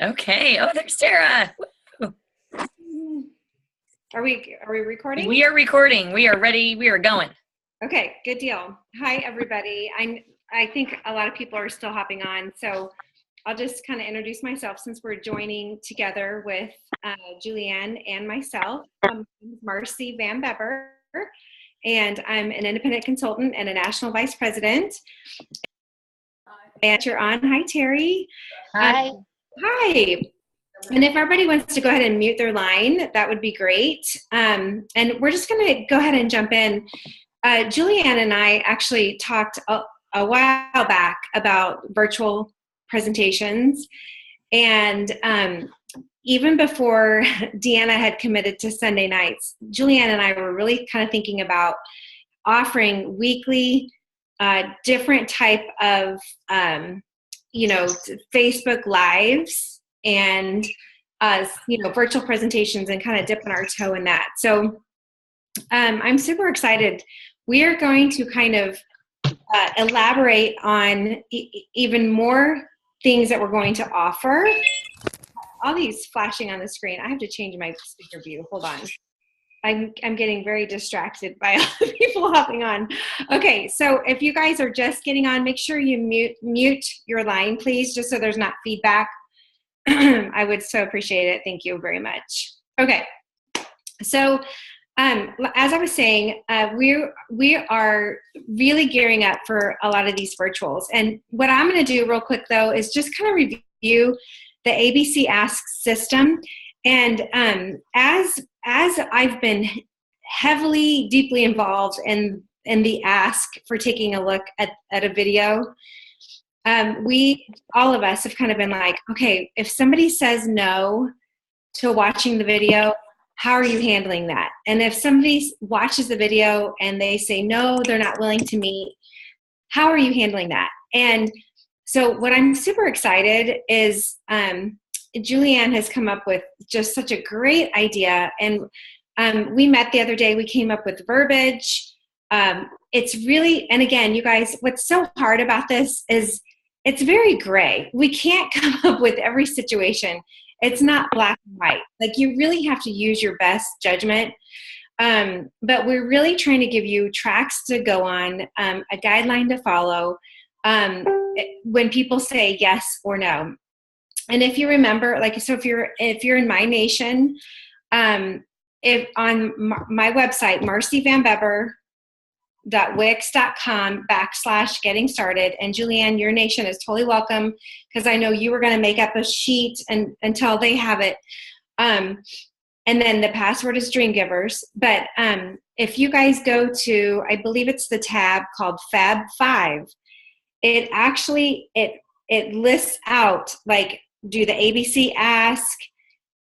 Okay. Oh, there's Sarah. Woo. Are we recording? We are recording. We are ready. We are going. Okay, good deal. Hi, everybody. I think a lot of people are still hopping on, so I'll just kind of introduce myself since we're joining together with Julianne and myself. I'm Marcy Van Beber, and I'm an independent consultant and a national vice president. And you're on. Hi, Terry. Hi. Hi. And if everybody wants to go ahead and mute their line, that would be great. And we're just going to go ahead and jump in. Julianne and I actually talked a while back about virtual presentations. And even before Deanna had committed to Sunday nights, Julianne and I were really kind of thinking about offering weekly, different type of, Facebook Lives and virtual presentations and kind of dipping our toe in that. So I'm super excited. We are going to kind of elaborate on even more things that we're going to offer. All these flashing on the screen. I have to change my speaker view. Hold on. I'm getting very distracted by all the people hopping on. Okay, so if you guys are just getting on, make sure you mute your line, please, just so there's not feedback. I would so appreciate it. Thank you very much. Okay, so as I was saying, we are really gearing up for a lot of these virtuals. And what I'm going to do real quick, though, is just kind of review the ABC Ask system. And as I've been heavily, deeply involved in the ask for taking a look at a video, all of us have kind of been like, okay, if somebody says no to watching the video, how are you handling that? And if somebody watches the video and they say no, they're not willing to meet, how are you handling that? And so what I'm super excited is Julianne has come up with just such a great idea. And we met the other day, we came up with verbiage. It's really, and again, you guys, what's so hard about this is it's very gray. We can't come up with every situation. It's not black and white. Like, you really have to use your best judgment. But we're really trying to give you tracks to go on, a guideline to follow when people say yes or no. And if you remember, like, so if you're in my nation, if on my website, marcyvanbeber.wix.com/getting started, and Julianne, your nation is totally welcome, because I know you were going to make up a sheet until they have it. And then the password is Dream Givers. But if you guys go to, I believe it's the tab called Feb 5, it actually, it lists out, like, do the ABC ask.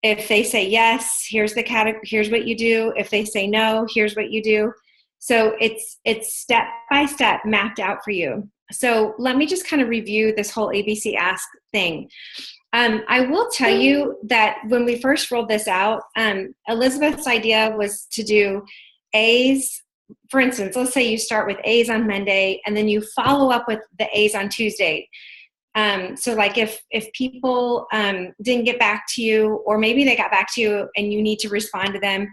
If they say yes, here's the category, here's what you do. If they say no, here's what you do. So it's step by step mapped out for you. So let me just kind of review this whole ABC ask thing. I will tell you that when we first rolled this out, Elizabeth's idea was to do A's. For instance, let's say you start with A's on Monday and then you follow up with the A's on Tuesday. So like if people didn't get back to you, or maybe they got back to you and you need to respond to them,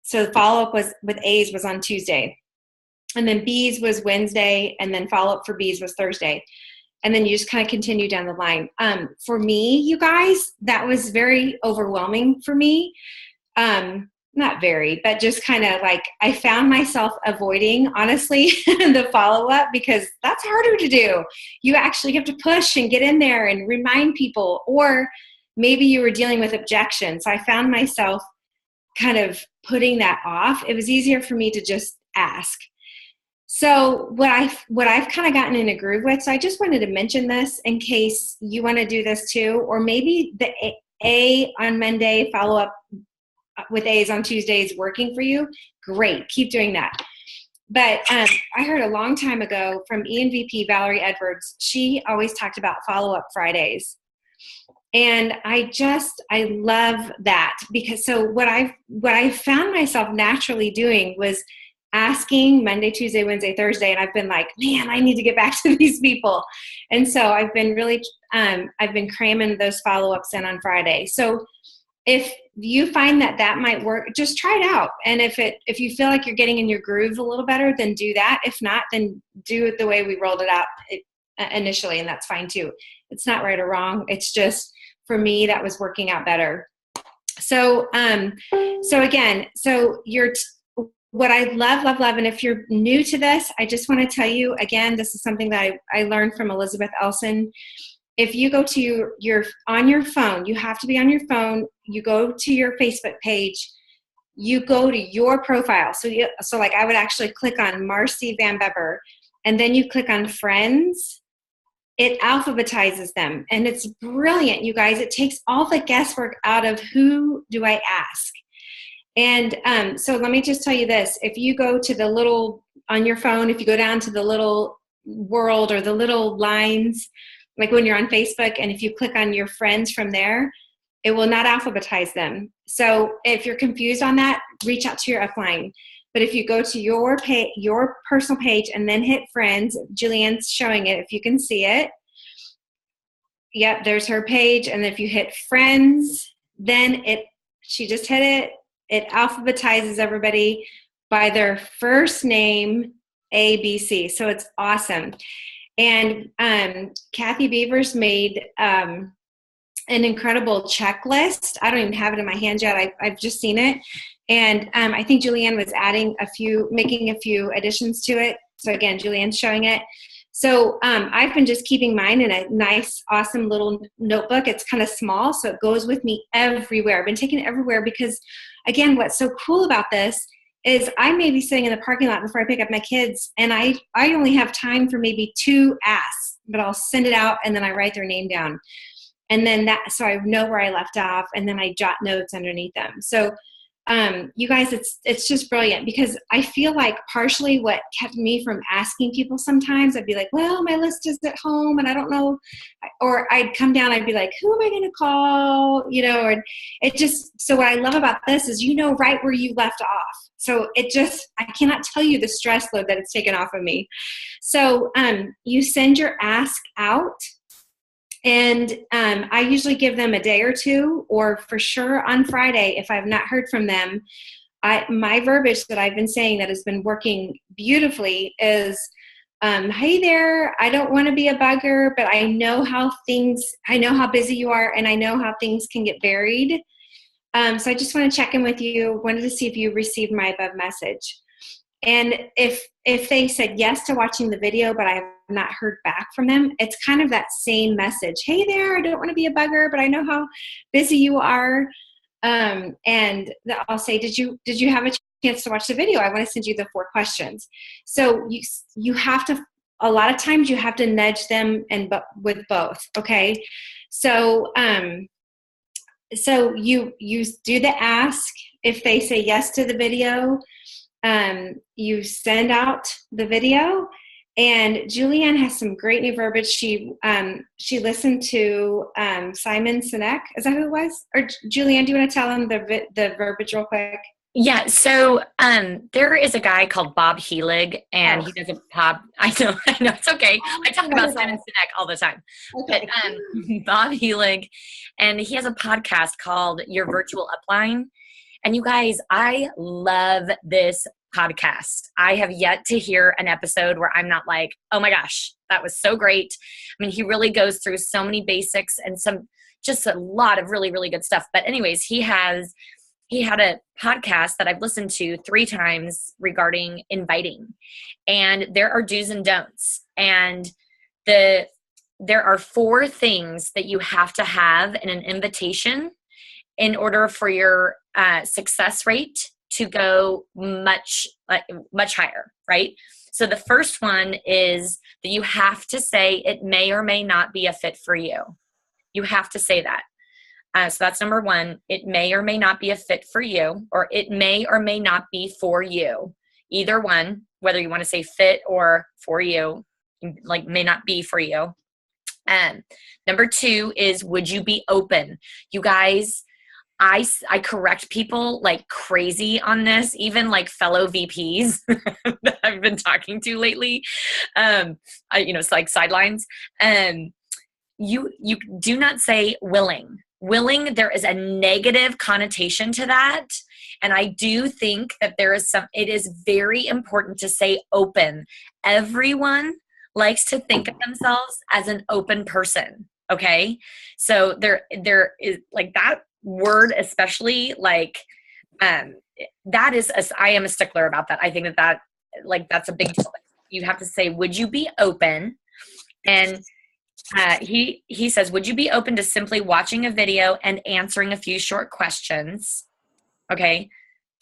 so the follow-up was with A's was on Tuesday, and then B's was Wednesday, and then follow-up for B's was Thursday, and then you just kind of continue down the line. For me, you guys, that was very overwhelming for me. Not very, but just kind of like, I found myself avoiding, honestly, the follow-up, because that's harder to do. You actually have to push and get in there and remind people, or maybe you were dealing with objections. So I found myself kind of putting that off. It was easier for me to just ask. So what I've kind of gotten in a groove with, so I just wanted to mention this in case you want to do this too, or maybe the A on Monday, follow up with A's on Tuesdays working for you. Great, keep doing that. But I heard a long time ago from ENVP Valerie Edwards, she always talked about follow-up Fridays. And I love that, because so what I found myself naturally doing was asking Monday, Tuesday, Wednesday, Thursday, and I've been like, man, I need to get back to these people. And so I've been really, I've been cramming those follow-ups in on Friday. So if you find that might work, just try it out. And if you feel like you're getting in your groove a little better, then do that. If not, then do it the way we rolled it out initially, and that's fine too. It's not right or wrong. It's just, for me, that was working out better. So, what I love, and if you're new to this, I just want to tell you again, this is something that I learned from Elizabeth Elson. If you go to your on your phone, you have to be on your phone. You go to your Facebook page. You go to your profile. So like I would actually click on Marcy Van Beber, and then you click on friends. It alphabetizes them, and it's brilliant, you guys. It takes all the guesswork out of who do I ask. And so let me just tell you this. If you go to the little, on your phone, if you go down to the little world or the little lines, like when you're on Facebook, and if you click on your friends from there, it will not alphabetize them. So if you're confused on that, reach out to your upline. But if you go to your personal page and then hit friends, Julianne's showing it, if you can see it. Yep, there's her page. And if you hit friends, then she just hit it. It alphabetizes everybody by their first name, A, B, C. So it's awesome. And Kathy Beavers made an incredible checklist. I don't even have it in my hand yet. I've just seen it. And I think Julianne was making a few additions to it. So again, Julianne's showing it. So I've been just keeping mine in a nice, awesome little notebook. It's kind of small, so it goes with me everywhere. I've been taking it everywhere because, again, what's so cool about this is I may be sitting in the parking lot before I pick up my kids, and I only have time for maybe 2 asks, but I'll send it out, and then I write their name down. And then so I know where I left off, and then I jot notes underneath them. So you guys, it's just brilliant, because I feel like partially what kept me from asking people sometimes, I'd be like, well, my list is at home and I don't know, or I'd come down, I'd be like, who am I going to call? And it just, so what I love about this is, right where you left off. So I cannot tell you the stress load that it's taken off of me. So you send your ask out. And I usually give them a day or two, or for sure on Friday, if I've not heard from them. My verbiage that I've been saying that has been working beautifully is, hey there, I don't want to be a bugger, but I know how busy you are, and I know how things can get buried. So I just want to check in with you, wanted to see if you received my above message. And if they said yes to watching the video, but I have not heard back from them, it's kind of that same message. Hey there, I don't want to be a bugger, but I know how busy you are. And I'll say, did you have a chance to watch the video? I want to send you the 4 questions. So you have to, a lot of times you have to nudge them with both. Okay. So, so you do the ask. If they say yes to the video, you send out the video. And Julianne has some great new verbiage. She listened to Simon Sinek. Is that who it was? Or Julianne, do you want to tell them the verbiage real quick? Yeah. So there is a guy called Bob Helig, and he does a I know, it's okay. I talk about Simon Sinek all the time. Okay. But Bob Helig, and he has a podcast called Your Virtual Upline. And you guys, I love this podcast. I have yet to hear an episode where I'm not like, oh my gosh, that was so great. I mean, he really goes through so many basics and just a lot of really, really good stuff. But anyways, he had a podcast that I've listened to 3 times regarding inviting. And there are do's and don'ts. And there are 4 things that you have to have in an invitation in order for your success rate to go much higher, right? So the first one is that you have to say it may or may not be a fit for you. You have to say that. So that's number 1. It may or may not be a fit for you, or it may or may not be for you. Either one, whether you want to say fit or for you, like may not be for you. Number 2 is, would you be open? You guys, I correct people like crazy on this, even like fellow VPs that I've been talking to lately. It's like sidelines. You do not say willing. Willing, there is a negative connotation to that. And I do think that it is very important to say open. Everyone likes to think of themselves as an open person. Okay. So there is like that word, especially like, that is, I am a stickler about that. I think that's a big deal. You have to say, would you be open? And he says, would you be open to simply watching a video and answering a few short questions? Okay.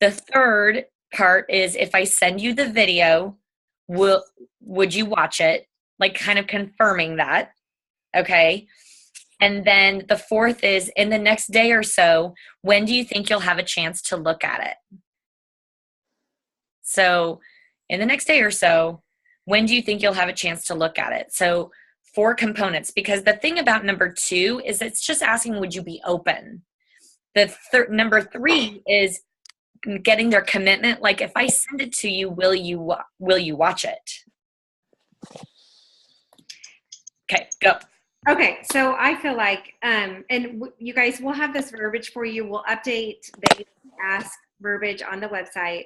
The third part is, if I send you the video, would you watch it? Like kind of confirming that. Okay. And then the fourth is, in the next day or so, when do you think you'll have a chance to look at it? So in the next day or so, when do you think you'll have a chance to look at it? So 4 components, because the thing about number 2 is it's just asking, would you be open? The number 3 is getting their commitment. Like, if I send it to you, will you watch it? Okay, go. Okay, so I feel like, you guys will have this verbiage for you. We'll update the ask verbiage on the website.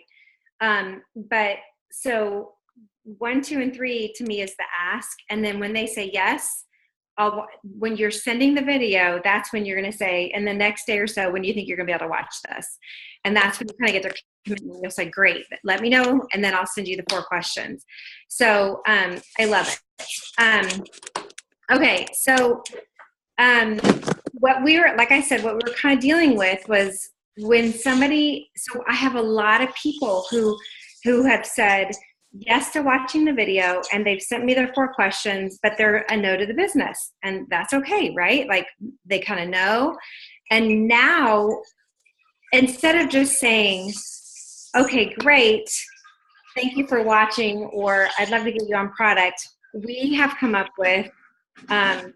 But so 1, 2, and 3 to me is the ask. And then when they say yes, when you're sending the video, that's when you're going to say, in the next day or so, when do you think you're going to be able to watch this? And that's when you kind of get their commitment. You'll say, great, let me know. And then I'll send you the 4 questions. So I love it. Okay, so what we were kind of dealing with was when somebody, so I have a lot of people who have said yes to watching the video, and they've sent me their 4 questions, but they're a no to the business, and that's okay, right? Like, they kind of know. And now, instead of just saying, okay, great, thank you for watching, or I'd love to get you on product, we have come up with an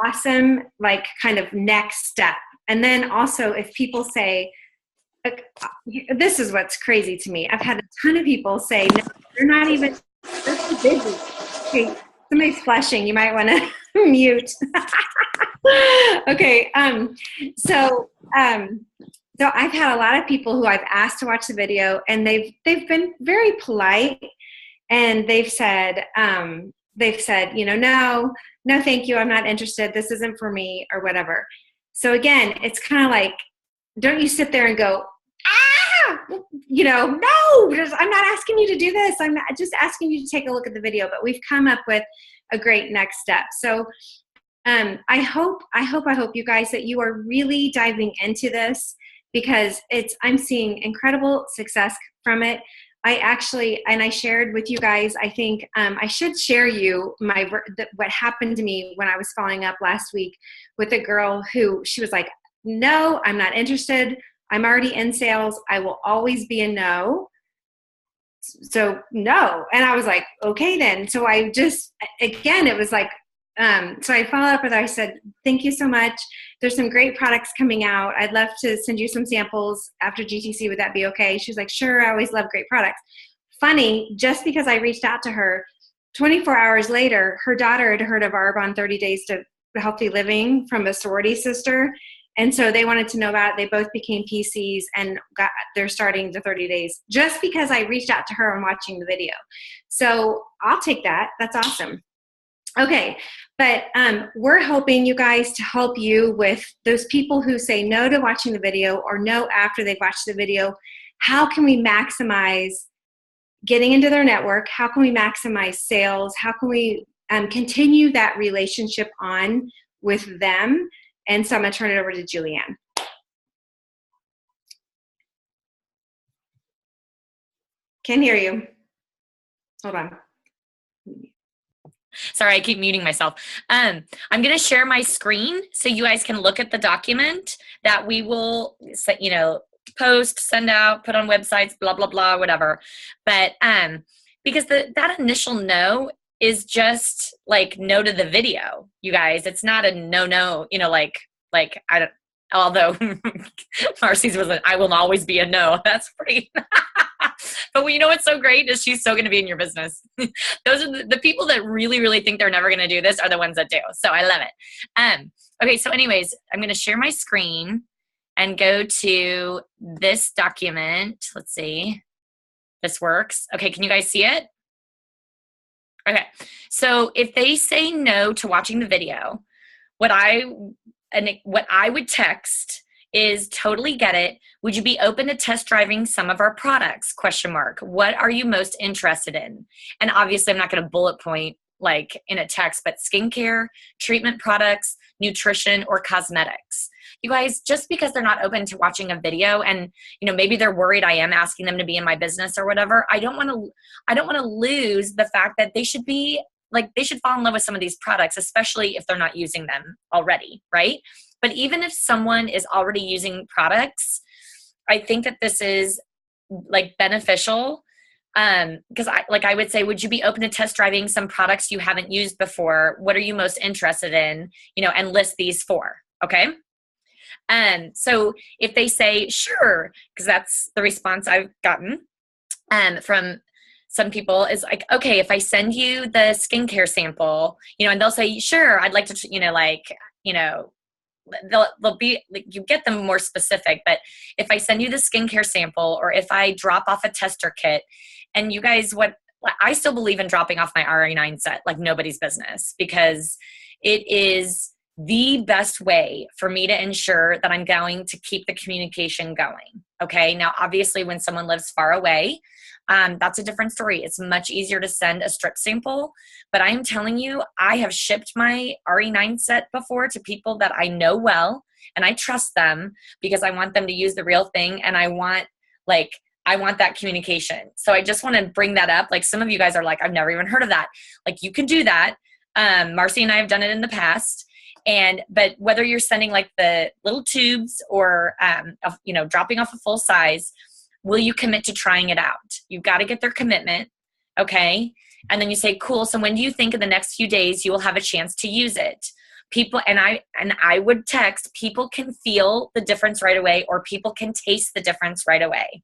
awesome, like, kind of next step. And then also, if people say, this is what's crazy to me. I've had a ton of people say, no, they're not even, they're so busy. Okay, somebody's flashing. You might want to mute. Okay. So I've had a lot of people who I've asked to watch the video, and they've been very polite, and they've said, no, thank you. I'm not interested. This isn't for me, or whatever. So again, it's kind of like, don't you sit there and go, no, I'm not asking you to do this. I'm not, just asking you to take a look at the video. But we've come up with a great next step. So I hope you guys that you are really diving into this, because I'm seeing incredible success from it. I shared with you guys, I think I should share you what happened to me when I was following up last week with a girl who, she was like, no, I'm not interested. I'm already in sales. I will always be a no. So no. And I was like, okay then. So I just, again, it was like, so I followed up with her. I said, thank you so much. There's some great products coming out. I'd love to send you some samples after GTC. Would that be okay? She was like, sure. I always love great products. Funny, just because I reached out to her, 24 hours later, her daughter had heard of Arbonne 30 Days to Healthy Living from a sorority sister. And so they wanted to know about it. They both became PCs, and they're starting the 30 days just because I reached out to her and watching the video. So I'll take that. That's awesome. Okay, but we're hoping, you guys, to help you with those people who say no to watching the video, or no after they've watched the video. How can we maximize getting into their network? How can we maximize sales? How can we continue that relationship on with them? And so I'm going to turn it over to Julianne. Can't hear you. Hold on. Sorry, I keep muting myself. I'm going to share my screen so you guys can look at the document that we will, post, send out, put on websites, blah, blah, blah, whatever. But because that initial no is just like no to the video, you guys. It's not a no, like I don't, Although Marcy's was I will always be a no. That's pretty. But you know what's so great is she's still going to be in your business. Those are the people that really, really think they're never going to do this are the ones that do. So I love it. Okay. So anyways, I'm going to share my screen and go to this document. Let's see. This works. Okay. Can you guys see it? Okay. So if they say no to watching the video, what I would text is totally get it. Would you be open to test driving some of our products? ? What are you most interested in? And obviously I'm not going to bullet point like in a text, but skincare, treatment products, nutrition, or cosmetics. You guys, just because they're not open to watching a video and, maybe they're worried I am asking them to be in my business or whatever, I don't want to lose the fact that they should fall in love with some of these products, especially if they're not using them already, right? But even if someone is already using products, I think that this is like beneficial. Because I would say, would you be open to test driving some products you haven't used before? What are you most interested in? And list these 4. Okay. So if they say, sure, because that's the response I've gotten from some people is like, okay, if I send you the skincare sample, and they'll say, sure, I'd like to, they'll be like, you get them more specific, but if I send you the skincare sample or if I drop off a tester kit, and you guys, I still believe in dropping off my RE9 set like nobody's business, because it is the best way for me to ensure that I'm going to keep the communication going. Okay. Now, obviously when someone lives far away, that's a different story. It's much easier to send a strip sample, but I'm telling you, I have shipped my RE9 set before to people that I know well, and I trust them because I want them to use the real thing. And I want that communication. So I just want to bring that up. Like some of you guys are like, I've never even heard of that. Like you can do that. Marcy and I have done it in the past. But whether you're sending like the little tubes or, dropping off a full size, will you commit to trying it out? You've got to get their commitment. Okay. And then you say, cool. So when do you think in the next few days you will have a chance to use it? People, and I would text, people can feel the difference right away, or people can taste the difference right away.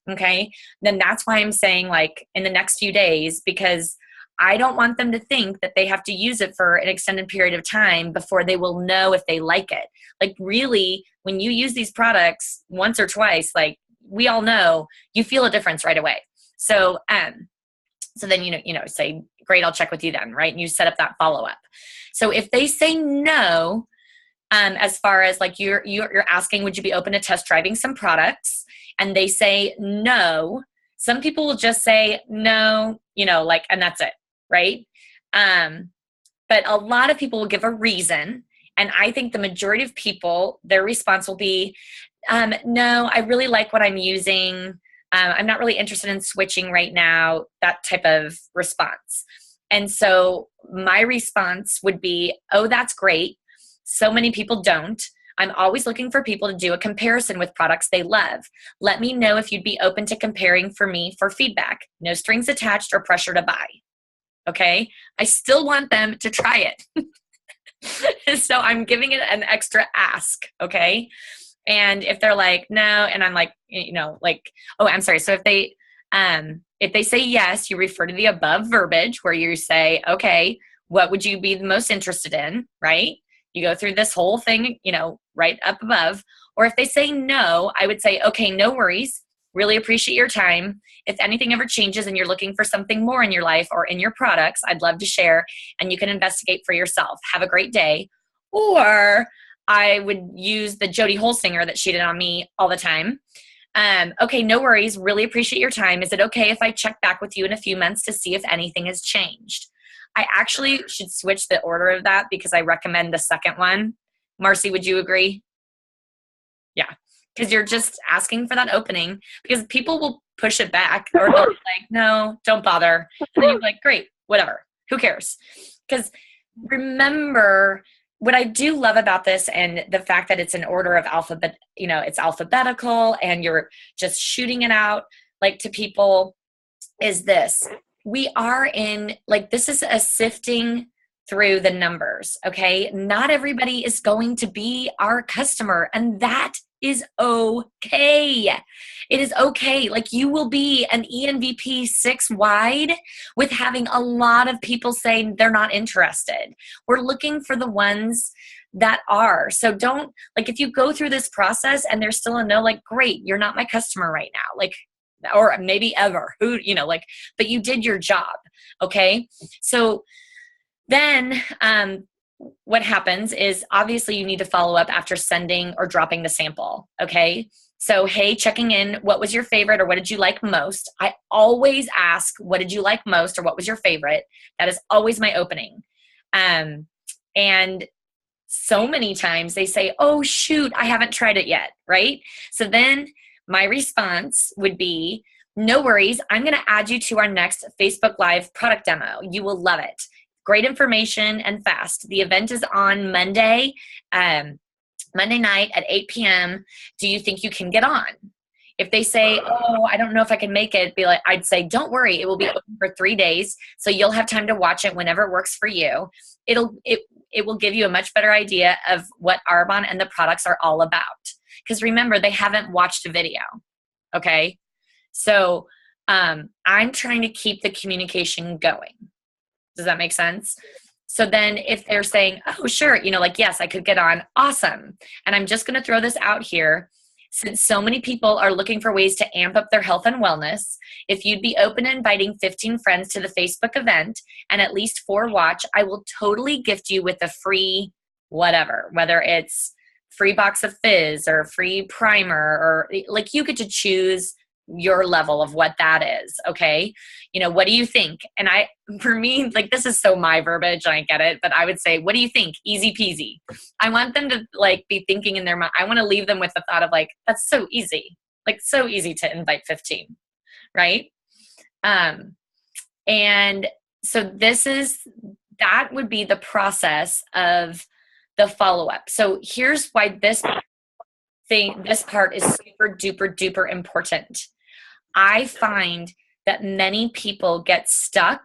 Okay. Then that's why I'm saying like in the next few days, because I don't want them to think that they have to use it for an extended period of time before they will know if they like it. Like really, when you use these products once or twice, like we all know, you feel a difference right away. So, so then, say, great, I'll check with you then, right? And you set up that follow-up. So if they say no, as far as like you're asking, would you be open to test driving some products? And they say no, some people will just say no, and that's it, right? But a lot of people will give a reason. And I think the majority of people, their response will be, no, I really like what I'm using. I'm not really interested in switching right now, that type of response. And so my response would be, oh, that's great. So many people don't. I'm always looking for people to do a comparison with products they love. Let me know if you'd be open to comparing for me for feedback. No strings attached or pressure to buy. Okay? I still want them to try it. So I'm giving it an extra ask. Okay? And if they're like, no, and I'm like, oh, I'm sorry. So if they say yes, you refer to the above verbiage where you say, okay, what would you be the most interested in? Right? You go through this whole thing, right up above. Or if they say no, I would say, okay, no worries. Really appreciate your time. If anything ever changes and you're looking for something more in your life or in your products, I'd love to share, and you can investigate for yourself. Have a great day. Or I would use the Jody Holsinger that she did on me all the time. Okay, no worries. Really appreciate your time. Is it okay if I check back with you in a few months to see if anything has changed? I actually should switch the order of that because I recommend the second one. Marcy, would you agree? Yeah, because you're just asking for that opening, because people will push it back or they'll be like, no, don't bother. And then you're like, great, whatever. Who cares? Because remember, what I do love about this and the fact that it's an order of alphabet, it's alphabetical and you're just shooting it out like to people is this. We are in, like, this is a sifting through the numbers. Okay. Not everybody is going to be our customer, and that is okay. It is okay. Like, you will be an ENVP 6 wide with having a lot of people saying they're not interested. We're looking for the ones that are. So don't, like, if you go through this process and there's still a no, like, great, you're not my customer right now. Like, or maybe ever, who, like, but you did your job. Okay. So then, what happens is, obviously you need to follow up after sending or dropping the sample. Okay. So, hey, checking in, what was your favorite, or what did you like most? I always ask, what did you like most, or what was your favorite? That is always my opening. And so many times they say, oh, shoot, I haven't tried it yet. Right. So then my response would be, no worries. I'm going to add you to our next Facebook Live product demo. You will love it. Great information and fast. The event is on Monday night at 8 p.m. Do you think you can get on? If they say, oh, I don't know if I can make it, I'd say, don't worry. It will be open for 3 days. So you'll have time to watch it whenever it works for you. It will give you a much better idea of what Arbonne and the products are all about. Because remember, they haven't watched a video. Okay. So I'm trying to keep the communication going. Does that make sense? So then if they're saying, oh, sure, like, yes, I could get on, awesome. And I'm just going to throw this out here. Since so many people are looking for ways to amp up their health and wellness, if you'd be open to inviting 15 friends to the Facebook event and at least 4 watch, I will totally gift you with a free whatever, whether it's free box of fizz or free primer, or like, you get to choose your level of what that is. Okay. What do you think? And for me, like, this is so my verbiage, and I get it, but I would say, what do you think? Easy peasy. I want them to, like, be thinking in their mind. I want to leave them with the thought of, like, that's so easy, like, so easy to invite 15. Right. And so that would be the process of the follow-up. So here's why this part is super duper duper important. I find that many people get stuck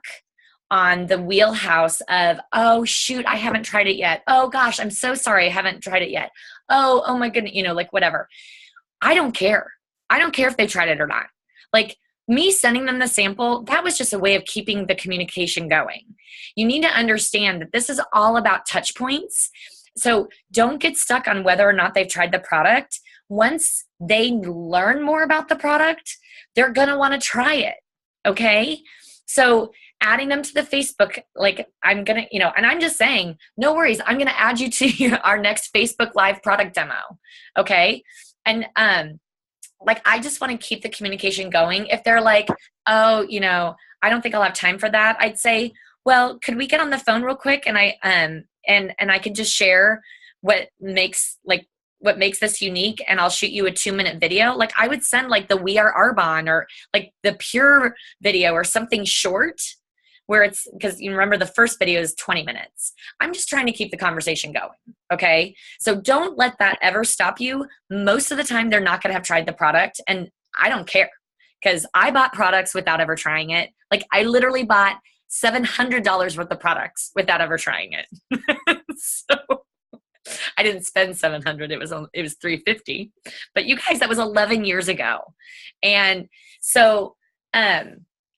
on the wheelhouse of, oh, shoot, I haven't tried it yet. Oh gosh, I'm so sorry, I haven't tried it yet. Oh my goodness, like, whatever. I don't care. I don't care if they tried it or not. Like, me sending them the sample, that was just a way of keeping the communication going. You need to understand that this is all about touch points. So don't get stuck on whether or not they've tried the product. Once they learn more about the product, they're going to want to try it. Okay. So adding them to the Facebook, like, I'm going to, and I'm just saying, no worries. I'm going to add you to our next Facebook Live product demo. Okay. And, like, I just want to keep the communication going. If they're like, oh, I don't think I'll have time for that, I'd say, well, could we get on the phone real quick? And I could just share what makes this unique, and I'll shoot you a 2-minute video. Like, I would send, like, the We Are Arbonne, or like the Pure video, or something short, where it's, because you remember the first video is 20 minutes. I'm just trying to keep the conversation going. Okay. So don't let that ever stop you. Most of the time they're not going to have tried the product, and I don't care, because I bought products without ever trying it. Like, I literally bought $700 worth of products without ever trying it. So I didn't spend $700. It was $350. But you guys, that was 11 years ago. And so,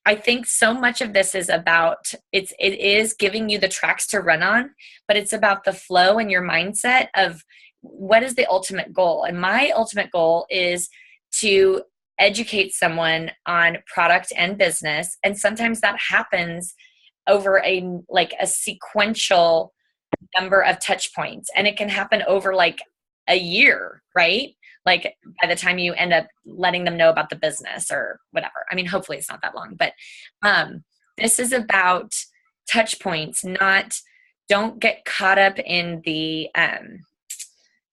I think so much of this is about, it is giving you the tracks to run on, but it's about the flow and your mindset of what is the ultimate goal. And my ultimate goal is to educate someone on product and business. And sometimes that happens over a sequential number of touch points. And it can happen over like a year, right? Like, by the time you end up letting them know about the business or whatever. I mean, hopefully it's not that long, but this is about touch points, don't get caught up in the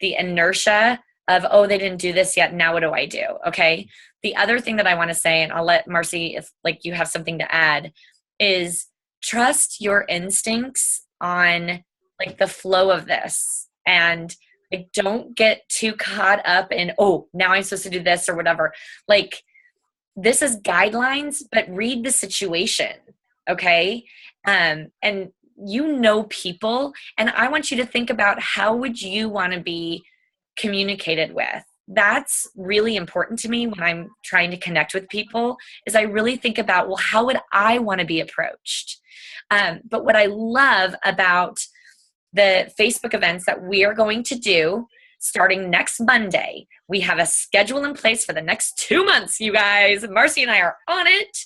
inertia of, oh, they didn't do this yet, now what do I do? Okay. The other thing that I want to say, and I'll let Marcy, if like you have something to add, is trust your instincts on like the flow of this. And like, don't get too caught up in, oh, now I'm supposed to do this or whatever. Like, this is guidelines, but read the situation. Okay. And you know people, and I want you to think about how would you want to be communicated with. That's really important to me when I'm trying to connect with people, is I really think about, well, how would I want to be approached? But what I love about the Facebook events that we are going to do starting next Monday, we have a schedule in place for the next 2 months, you guys. Marcy and I are on it.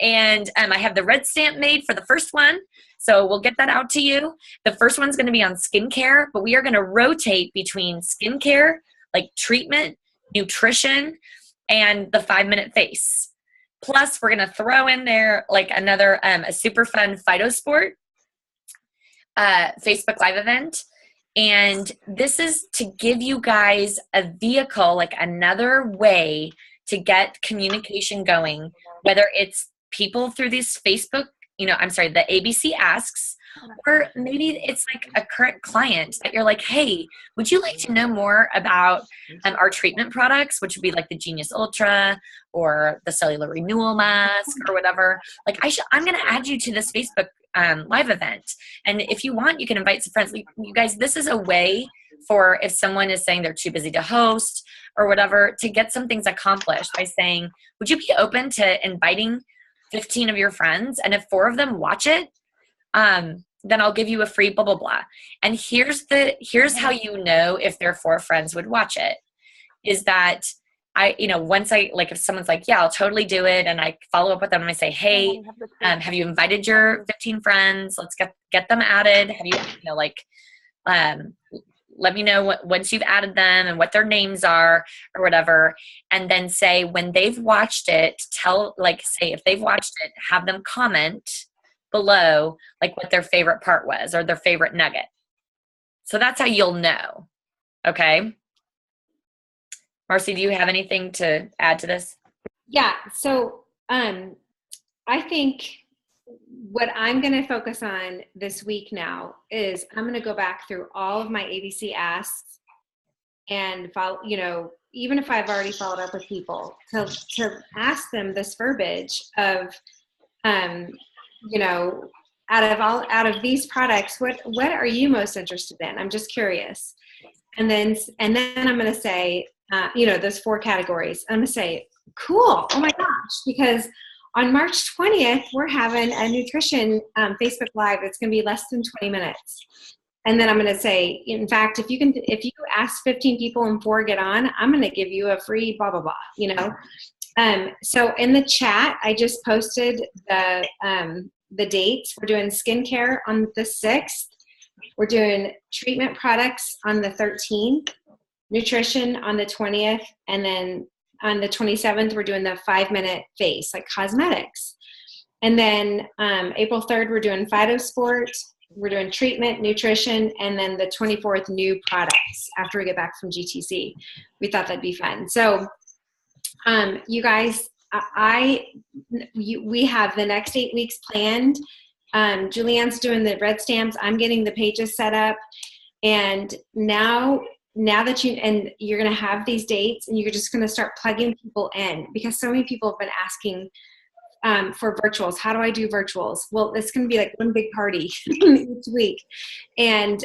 And I have the red stamp made for the first one. So we'll get that out to you. The first one's going to be on skincare, but we are going to rotate between skincare, like treatment, nutrition, and the 5-minute face. Plus, we're going to throw in there like another, a super fun phytosport Facebook Live event. And this is to give you guys a vehicle, like another way to get communication going, whether it's people through these Facebook, the ABC Asks, or maybe it's like a current client that you're like, hey, would you like to know more about our treatment products, which would be like the Genius Ultra or the Cellular Renewal Mask or whatever. Like I'm going to add you to this Facebook live event. And if you want, you can invite some friends. You guys, this is a way for if someone is saying they're too busy to host or whatever, to get some things accomplished by saying, would you be open to inviting 15 of your friends? And if 4 of them watch it, then I'll give you a free blah, blah, blah. And here's how you know if their 4 friends would watch it, is that if someone's like, yeah, I'll totally do it. And I follow up with them and I say, hey, have you invited your 15 friends? Let's get them added. Have you, let me know once you've added them and what their names are or whatever. And then say, when they've watched it, say if they've watched it, have them comment below like what their favorite part was or their favorite nugget. So that's how you'll know. Okay. Marcy, do you have anything to add to this? Yeah. So I think what I'm going to focus on this week now is I'm going to go back through all of my ABC asks and follow, even if I've already followed up with people, to ask them this verbiage of, out of these products, what are you most interested in? I'm just curious. And then I'm going to say, those 4 categories. I'm going to say, cool. Oh my gosh. Because on March 20th, we're having a nutrition Facebook Live. It's going to be less than 20 minutes. And then I'm going to say, in fact, if you ask 15 people and 4 get on, I'm going to give you a free blah, blah, blah, So in the chat, I just posted the dates. We're doing skincare on the 6th. We're doing treatment products on the 13th, nutrition on the 20th, and then on the 27th, we're doing the 5-minute face, like cosmetics. And then April 3rd, we're doing phytosport, we're doing treatment, nutrition, and then the 24th, new products after we get back from GTC. We thought that'd be fun. So you guys, we have the next 8 weeks planned. Julianne's doing the red stamps. I'm getting the pages set up. And now that you're going to have these dates, and you're just going to start plugging people in, because so many people have been asking for virtuals. How do I do virtuals? Well, it's going to be like one big party each week. And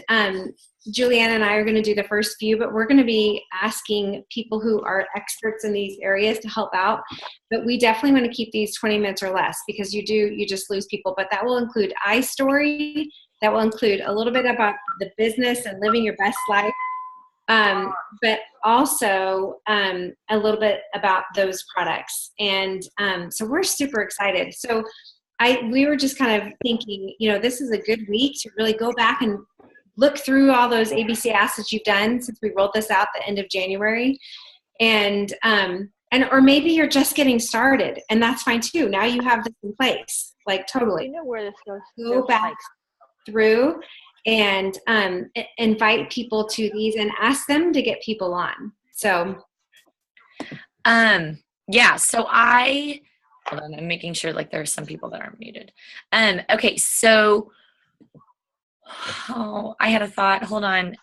Julianne and I are going to do the first few, but we're going to be asking people who are experts in these areas to help out. But we definitely want to keep these 20 minutes or less, because you just lose people. But that will include iStory. That will include a little bit about the business and living your best life. But also a little bit about those products. And so we're super excited. So we were just kind of thinking, this is a good week to really go back and look through all those ABC asks that you've done since we rolled this out the end of January. And or maybe you're just getting started, and that's fine too. Now you have this in place, like totally. You know where this goes. Go back through and invite people to these and ask them to get people on. So so hold on, I'm making sure like there are some people that aren't muted. Okay, so I had a thought. Hold on.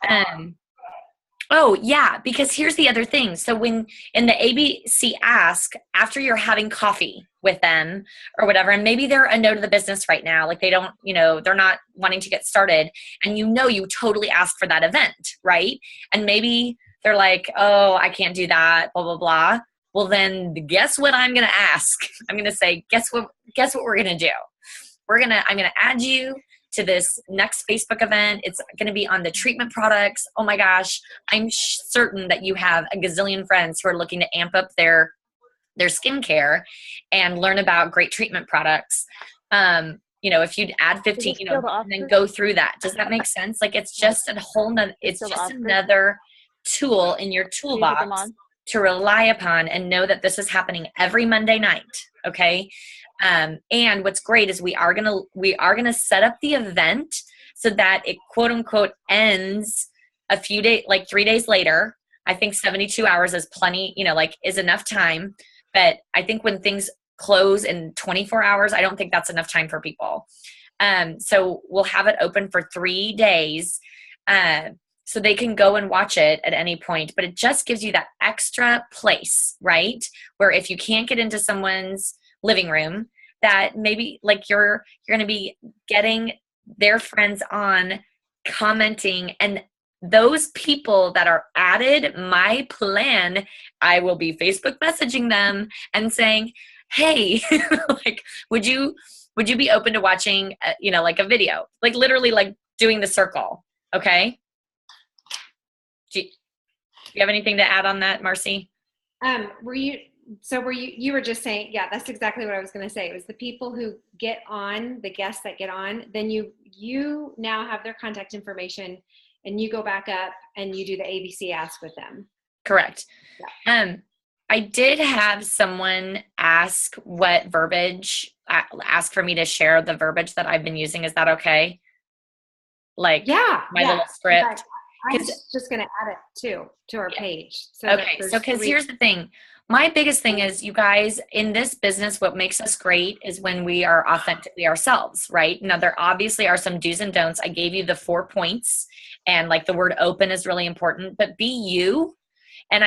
Oh, yeah, because here's the other thing. So when in the ABC ask, after you're having coffee with them or whatever, and maybe they're a no to the business right now, like they don't, they're not wanting to get started, and you totally asked for that event, right? And maybe they're like, oh, I can't do that, blah, blah, blah. Well, then guess what I'm going to ask? I'm going to say, guess what we're going to do? I'm going to add you to this next Facebook event. It's going to be on the treatment products. Oh my gosh. I'm certain that you have a gazillion friends who are looking to amp up their skincare and learn about great treatment products. If you'd add 15, and then go through that. Does that make sense? Like it's just it's just another tool in your toolbox to rely upon and know that this is happening every Monday night. Okay. And what's great is we are gonna set up the event so that it quote unquote ends a few days, like 3 days later. I think 72 hours is plenty, is enough time. But I think when things close in 24 hours, I don't think that's enough time for people. So we'll have it open for 3 days. So they can go and watch it at any point, but it just gives you that extra place, right? Where if you can't get into someone's living room, that maybe like you're going to be getting their friends on, commenting, and those people that are added, my plan, I will be Facebook messaging them and saying, hey, like, would you be open to watching, like a video, like literally like doing the circle. Okay. Do you have anything to add on that, Marcy? You were just saying, yeah, that's exactly what I was going to say. It was the people who get on, the guests that get on, then you now have their contact information and you go back up and you do the ABC ask with them. Correct. Yeah. I did have someone ask what verbiage, ask for me to share the verbiage that I've been using. Is that okay? Like little script. I was just going to add it to our page. Okay. So, because here's the thing. My biggest thing is, you guys, in this business, what makes us great is when we are authentically ourselves, right? Now, there obviously are some do's and don'ts. I gave you the 4 points, and like the word open is really important, but be you. And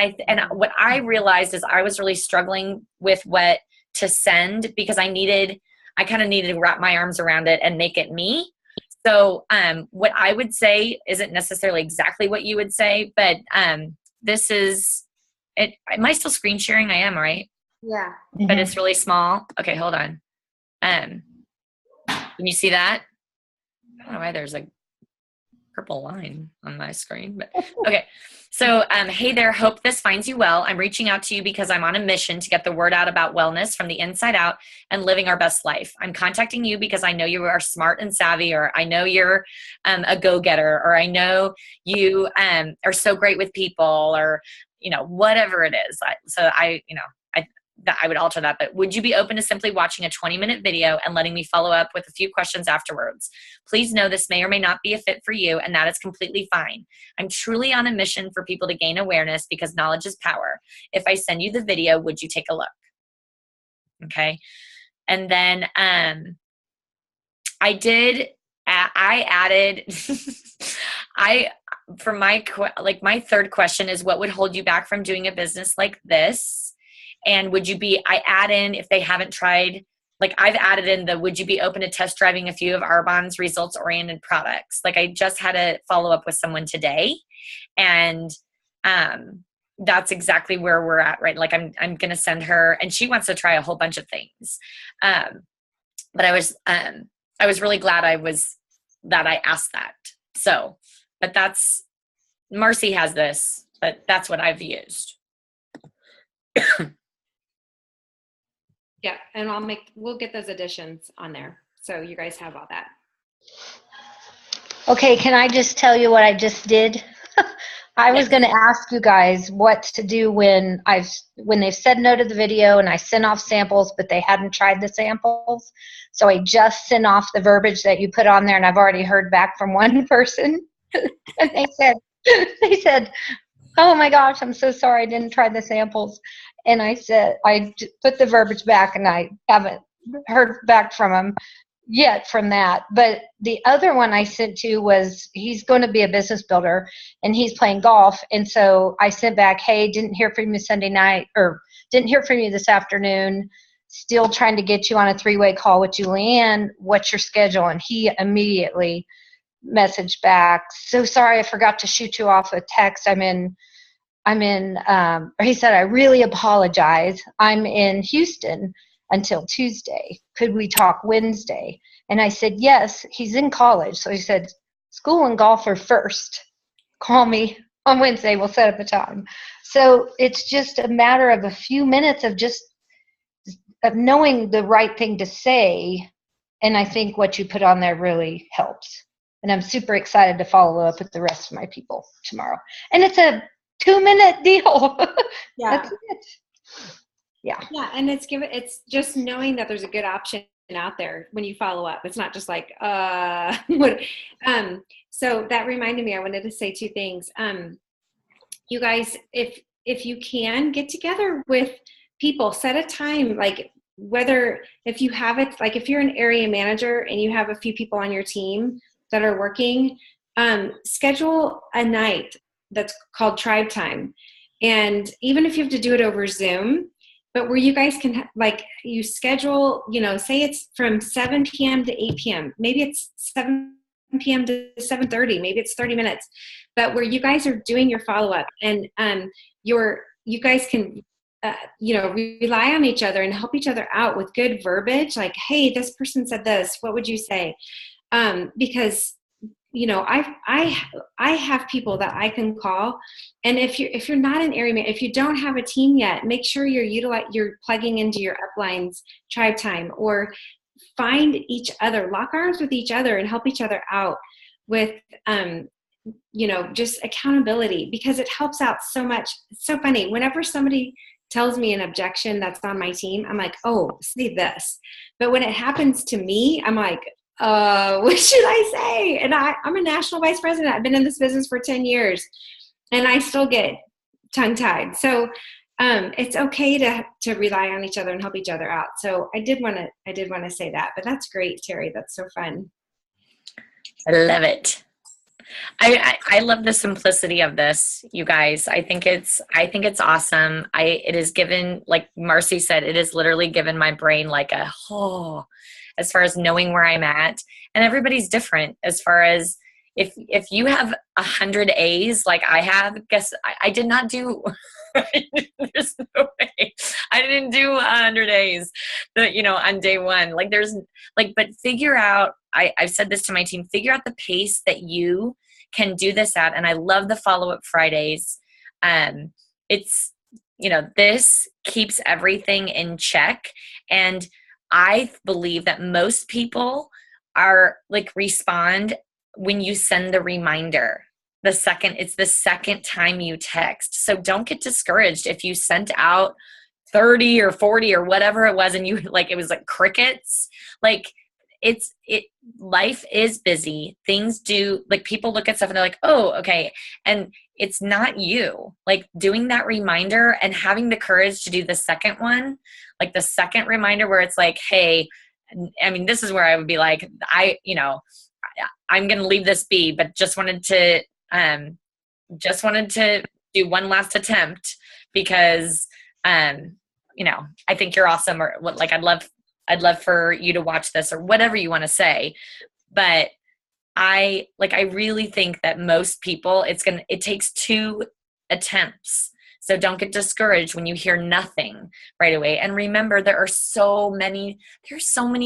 what I realized is I was really struggling with what to send because I kind of needed to wrap my arms around it and make it me. So what I would say isn't necessarily exactly what you would say, but this is it. Am I still screen sharing? I am, right? Yeah. But it's really small. Okay, hold on. Can you see that? I don't know why there's a purple line on my screen, but okay. So, hey there, hope this finds you well. I'm reaching out to you because I'm on a mission to get the word out about wellness from the inside out and living our best life. I'm contacting you because I know you are smart and savvy, or I know you're a go-getter, or I know you are so great with people, or, whatever it is. I would alter that, but would you be open to simply watching a 20-minute video and letting me follow up with a few questions afterwards? Please know this may or may not be a fit for you, and that is completely fine. I'm truly on a mission for people to gain awareness because knowledge is power. If I send you the video, would you take a look? Okay. And then I added, for my third question is, what would hold you back from doing a business like this? And I add in, if they haven't tried, like I've added in would you be open to test driving a few of Arbonne's results-oriented products? Like I just had a follow up with someone today, and that's exactly where we're at, right? Like I'm going to send her, and she wants to try a whole bunch of things. But I was really glad that I asked that. So, but Marcy has this, but that's what I've used. Yeah, and we'll get those additions on there, so you guys have all that. Okay, can I just tell you what I just did? I was going to ask you guys what to do when they've said no to the video and I sent off samples, but they hadn't tried the samples. So I just sent off the verbiage that you put on there, and I've already heard back from one person, and they said, oh my gosh, I'm so sorry I didn't try the samples. And I said, I put the verbiage back, and I haven't heard back from them yet from that. But the other one I sent to was, he's going to be a business builder and he's playing golf. And so I sent back, hey, didn't hear from you Sunday night, or didn't hear from you this afternoon. Still trying to get you on a 3-way call with Julianne. What's your schedule? And he immediately messaged back, so sorry, I forgot to shoot you off a text. Or he said, I really apologize. I'm in Houston until Tuesday. Could we talk Wednesday? And I said, yes, he's in college. So he said, school and golf are first. Call me on Wednesday. We'll set up a time. So it's just a matter of a few minutes of knowing the right thing to say. And I think what you put on there really helps. And I'm super excited to follow up with the rest of my people tomorrow. And it's a 2-minute deal. Yeah. That's it. Yeah. Yeah. And it's just knowing that there's a good option out there when you follow up. It's not just like, what, so that reminded me, I wanted to say 2 things. You guys, if you can get together with people, set a time, like whether, if you have it, like if you're an area manager and you have a few people on your team that are working, schedule a night that's called tribe time. And even if you have to do it over Zoom, but where you guys can, like, you schedule, say it's from 7 p.m. to 8 p.m. Maybe it's 7 p.m. to 7:30. Maybe it's 30 minutes, but where you guys are doing your follow-up and you guys can, rely on each other and help each other out with good verbiage. Like, hey, this person said this, what would you say? Because I have people that I can call, and if you're not an area manager, if you don't have a team yet, make sure you're plugging into your uplines tribe time, or find each other, lock arms with each other, and help each other out with just accountability, because it helps out so much. It's so funny. Whenever somebody tells me an objection that's on my team, I'm like, oh, say this. But when it happens to me, I'm like, what should I say? And I'm a national vice president. I've been in this business for 10 years and I still get tongue tied. So, it's okay to rely on each other and help each other out. So I did want to say that, but that's great, Terry. That's so fun. I love it. I love the simplicity of this, you guys. I think it's awesome. It is given, like Marcy said, it is literally given my brain like as far as knowing where I'm at. And everybody's different as far as if you have 100 A's like I have, guess I did not do there's no way I didn't do 100 A's on day one. But figure out, I've said this to my team, figure out the pace that you can do this at. And I love the follow-up Fridays. It's, this keeps everything in check. And I believe that most people are respond when you send the reminder. It's the second time you text. So don't get discouraged if you sent out 30 or 40 or whatever it was and you it was like crickets. Life is busy. Things do, people look at stuff and they're like, oh, okay. And it's not you. Doing that reminder and having the courage to do the second one, the second reminder where it's like, hey, I mean, this is where I would be like, I'm going to leave this be, but just wanted to do one last attempt because, I think you're awesome, or I'd love for you to watch this, or whatever you want to say. But I really think that most people, it takes 2 attempts. So don't get discouraged when you hear nothing right away. And remember, there's so many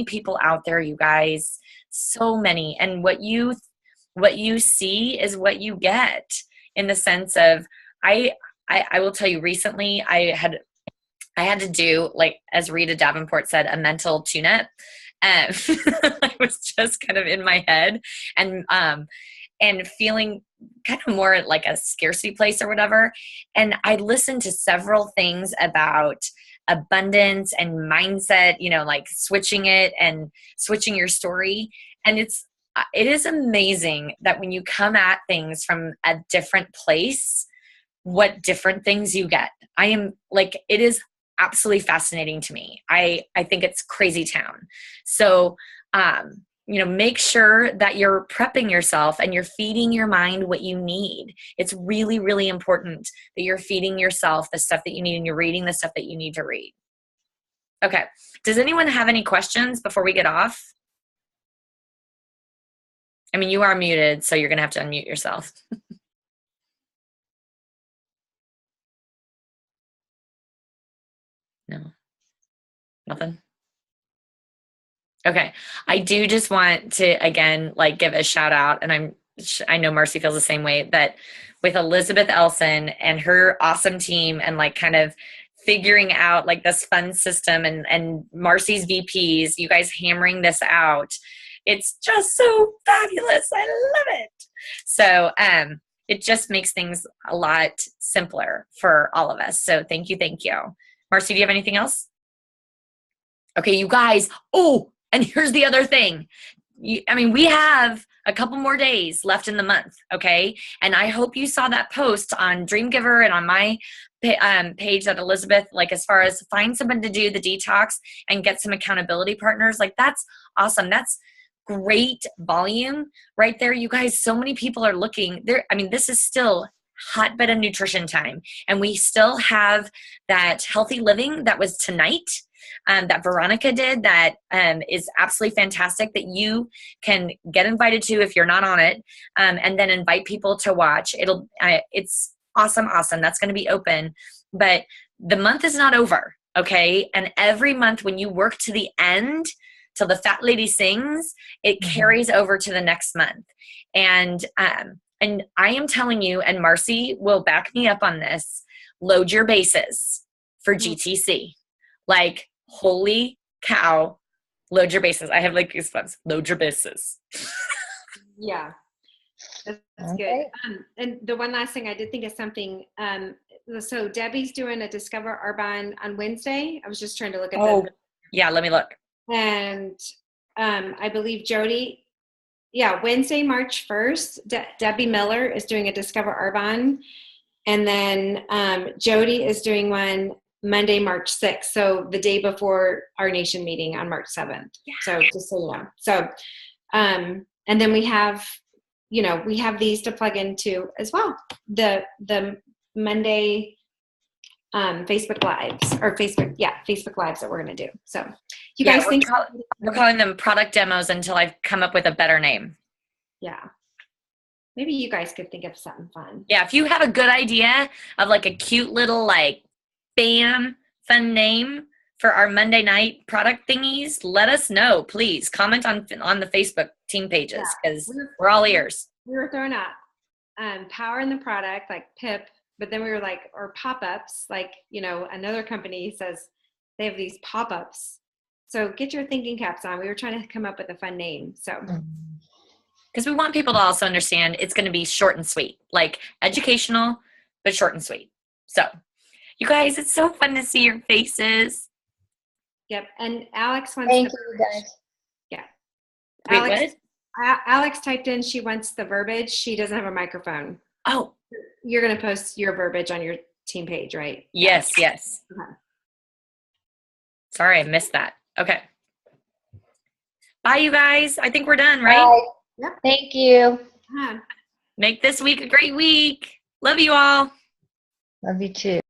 people out there, you guys, so many. And what you see is what you get, in the sense of, I will tell you, recently I had to do, as Rita Davenport said, a mental tune-up. I was just kind of in my head and feeling kind of more like a scarcity place or whatever. And I listened to several things about abundance and mindset, switching it and switching your story. And it is amazing that when you come at things from a different place, what different things you get. It is absolutely fascinating to me. I think it's crazy town. So make sure that you're prepping yourself and you're feeding your mind what you need. It's really, really important that you're feeding yourself the stuff that you need and you're reading the stuff that you need to read. Okay. Does anyone have any questions before we get off? I mean, you are muted, so you're going to have to unmute yourself. No. Nothing? Okay. I do just want to, again, give a shout out, and I know Marcy feels the same way, that with Elizabeth Elson and her awesome team and kind of figuring out this fun system and Marcy's VPs, you guys hammering this out. It's just so fabulous. I love it. So it just makes things a lot simpler for all of us. So thank you. Thank you. Marcy, do you have anything else? Okay, you guys. Oh, and here's the other thing. We have a couple more days left in the month, okay? And I hope you saw that post on Dreamgiver and on my page that Elizabeth, as far as find someone to do the detox and get some accountability partners. That's awesome. That's great volume right there. You guys, so many people are looking there. This is still hotbed of nutrition time. And we still have that healthy living that was tonight. That Veronica did that is absolutely fantastic that you can get invited to if you're not on it, and then invite people to watch. It's awesome. That's going to be open, but the month is not over, okay? And every month when you work to the end, till the fat lady sings, it carries over to the next month. And I am telling you, and Marcy will back me up on this, load your bases for GTC. Holy cow, load your bases. I have goosebumps. Load your bases. Yeah, that's good. And the one last thing, I did think of something. So Debbie's doing a Discover Arbonne on Wednesday. I was just trying to look at them. Yeah, let me look. And I believe Jody, Wednesday, March 1st, Debbie Miller is doing a Discover Arbonne. And then Jody is doing one Monday, March 6th. So the day before our nation meeting on March 7th. Yeah. So just so you know. So, and then we have these to plug into as well. The Monday Facebook Lives or Facebook Lives that we're going to do. So you guys think we're calling them product demos until I've come up with a better name. Yeah. Maybe you guys could think of something fun. Yeah. If you have a good idea of a cute little bam fun name for our Monday night product thingies, let us know, please. Comment on the Facebook team pages because we're all ears. We were throwing out power in the product, PIP, but then we were or pop-ups, another company says they have these pop-ups. So get your thinking caps on. We were trying to come up with a fun name. So because we want people to also understand it's going to be short and sweet, educational, but short and sweet. So you guys, it's so fun to see your faces. Yep. And Alex wants Thank you guys. Yeah. Wait, Alex typed in she wants the verbiage. She doesn't have a microphone. Oh. You're going to post your verbiage on your team page, right? Yes. Okay. Sorry, I missed that. Okay. Bye, you guys. I think we're done, right? Bye. Yep. Thank you. Uh-huh. Make this week a great week. Love you all. Love you too.